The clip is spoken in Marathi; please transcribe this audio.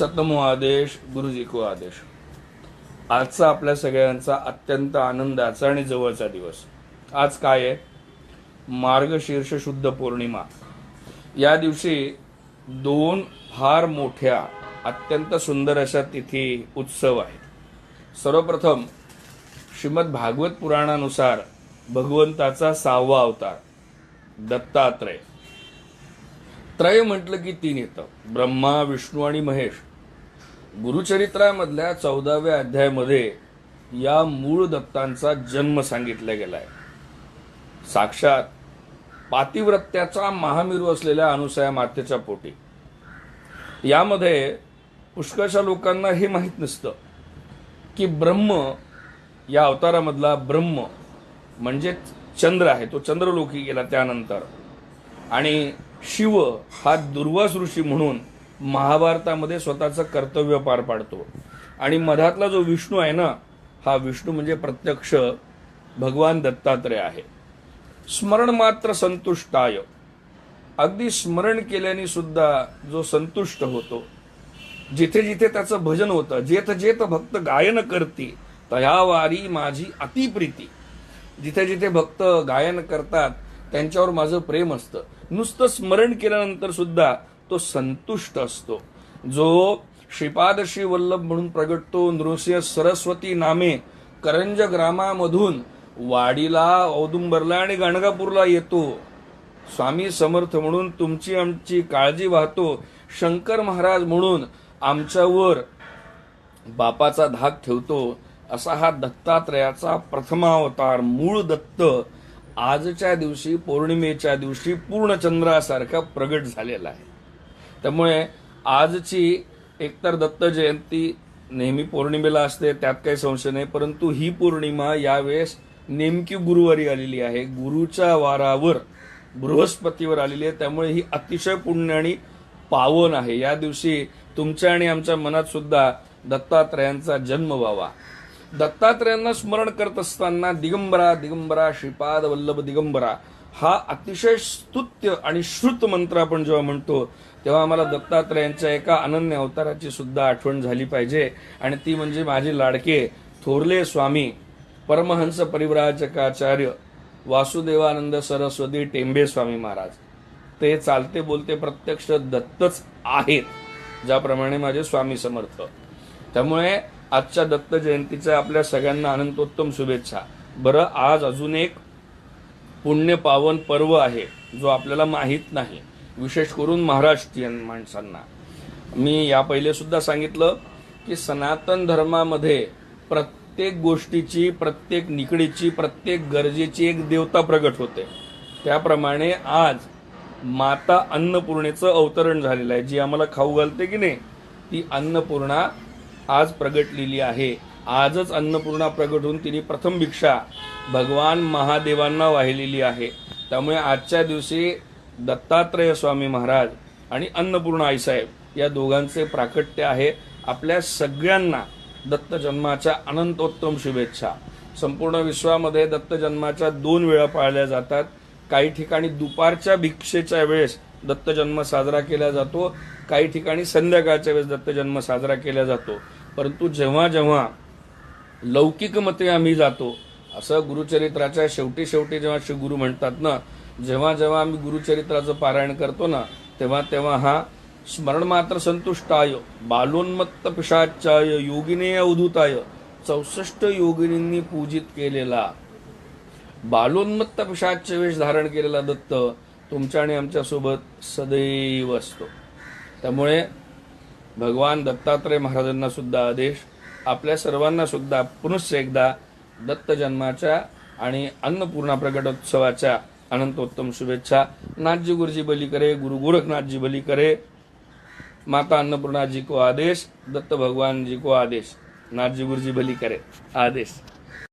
सतमो आदेश गुरुजी को आदेश। आजचा आपल्या सगळ्यांचा अत्यंत आनंदाचा आणि जवळचा दिवस। आज काय आहे? मार्गशीर्ष शुद्ध पौर्णिमा। या दिवशी दोन फार मोठ्या अत्यंत सुंदर अशा तिथी उत्सव आहेत। सर्वप्रथम श्रीमद भागवत पुराणानुसार भगवंताचा 6वा अवतार दत्तात्रय। त्रय म्हटलं की 3 येतं, ब्रह्मा विष्णू आणि महेश। गुरुचरित्रामधल्या 14व्या अध्यायामध्ये या मूळ दत्तांचा जन्म सांगितला गेलाय। साक्षात पातिव्रत्याचा महामेरू असलेल्या अनुसया मातेच्या पोटी। यामध्ये पुष्कळशा लोकांना हे माहीत नसतं की ब्रह्म या अवतारामधला ब्रह्म म्हणजे चंद्र आहे, तो चंद्रलोकी गेला त्यानंतर। आणि शिव हा दुर्वास ऋषी म्हणून महाभारतामध्ये स्वतःचं कर्तव्य पार पाडतो। आणि मधातला जो विष्णू आहे ना, हा विष्णू म्हणजे प्रत्यक्ष भगवान दत्तात्रय आहे। स्मरण मात्र संतुष्टाय, अगदी स्मरण केल्याने सुद्धा जो संतुष्ट होतो। जिथे जिथे त्याचं भजन होतं, जेथ जेथ भक्त गायन करती तया वारी माझी अतिप्रीती। जिथे जिथे भक्त गायन करतात त्यांच्यावर माझं प्रेम असतं। नुसतं स्मरण केल्यानंतर सुद्धा तो संतुष्ट असतो। जो श्रीपाद श्री वल्लभ म्हणून प्रगटतो, नृसिंह सरस्वती नामे करंज ग्रामामधून वाडीला, औदुंबरला आणि गाणगापूरला येतो। स्वामी समर्थ म्हणून तुमची आमची काळजी वाहतो। शंकर महाराज म्हणून आमच्यावर बापाचा धाक ठेवतो। असा हा दत्तात्रयाचा प्रथमावतार मूळ दत्त आजच्या दिवशी, पौर्णिमेच्या दिवशी पूर्ण चंद्रासारखा प्रगट झालेला आहे। त्यामुळे आजची एकतर दत्त जयंती नेहमी पौर्णिमेला असते, त्यात काही संशय नाही, परंतु ही पौर्णिमा यावेळेस नेमकी गुरुवारी आलेली आहे, गुरुच्या वारावर बृहस्पतीवर आलेली आहे। त्यामुळे ही अतिशय पुण्य आणि पावन आहे। या दिवशी तुमच्या आणि आमच्या मनात सुद्धा दत्तात्रयांचा जन्म व्हावा। दत्तात्रयांना स्मरण करत असताना दिगंबरा दिगंबरा श्रीपाद वल्लभ दिगंबरा हा अतिशय स्तुत्य आणि श्रुत मंत्र आपण जेव्हा म्हणतो तेव्हा आम्हाला दत्तात्रयांच्या एका अनन्य अवताराची सुद्धा आठवण झाली पाहिजे। आणि ती म्हणजे माझे लाडके थोरले स्वामी परमहंस परिव्राजकाचार्य वासुदेवानंद सरस्वती टेंबे स्वामी महाराज। ते चालते बोलते प्रत्यक्ष दत्तच आहेत, ज्याप्रमाणे माझे स्वामी समर्थ। त्यामुळे आजच्या दत्त जयंतीच्या आपल्या सगळ्यांना अनंतोत्तम शुभेच्छा। बरं, आज अजून एक पुण्य पावन पर्व आहे जो आपल्याला माहीत नाही, विशेष करून महाराष्ट्रीयन माणसांना। मी या पहिले सुद्धा सांगितलं की सनातन धर्मामध्ये प्रत्येक गोष्टीची, प्रत्येक निकडीची, प्रत्येक गरजेची एक देवता प्रगट होते। त्याप्रमाणे आज माता अन्नपूर्णेचं अवतरण झालेलं आहे। जी आम्हाला खाऊ घालते की नाही, ती अन्नपूर्णा आज प्रगटलेली आहे। आजच अन्नपूर्णा प्रगट होऊन तिने प्रथम भिक्षा भगवान महादेवांना वाहिलेली आहे। त्यामुळे आजच्या दिवशी दत्तात्रय स्वामी महाराज आणि अन्नपूर्णा आईसाहेब या दोघांचे प्राकट्य आहे। आपल्या सगळ्यांना दत्त जन्माच्या अनंतोत्तम शुभेच्छा। संपूर्ण विश्वामध्ये दत्त जन्माच्या 2 वेळा पाळल्या जातात। काही ठिकाणी दुपारच्या भिक्षेच्या वेळेस दत्त जन्म साजरा केला जातो, काही ठिकाणी संध्याकाळच्या वेळेस दत्त जन्म साजरा केला जातो। परंतु जेव्हा जेव्हा लौकिक मते आम्ही जातो, असं गुरुचरित्राच्या शेवटी जेव्हा श्री गुरु म्हणतात ना, जेव्हा जेव्हा आम्ही गुरुचरित्राचं पारायण करतो ना, तेव्हा तेव्हा हा स्मरण मात्र संतुष्टाय बालोन्मत्त पिशाचाय योगिने अवधूताय 64 योगिनींनी पूजित केलेला, बालोन्मत्त पिशाच वेश धारण केलेला दत्त तुमच्या आणि आमच्या सोबत सदैव असतो। त्यामुळे भगवान दत्तात्रय महाराजांना सुद्धा आदेश, आपल्या सर्वांना सुद्धा पुनश्च एकदा दत्त जन्माच्या आणि अन्नपूर्णा प्रगटोत्सवाच्या अनंतोत्तम शुभेच्छा। नाथजी गुरुजी बली करे, गुरु गोरखनाथजी बली करे, माता अन्नपूर्णा जी को आदेश, दत्त भगवान जी को आदेश। नाथजी गुरुजी बली करे, आदेश।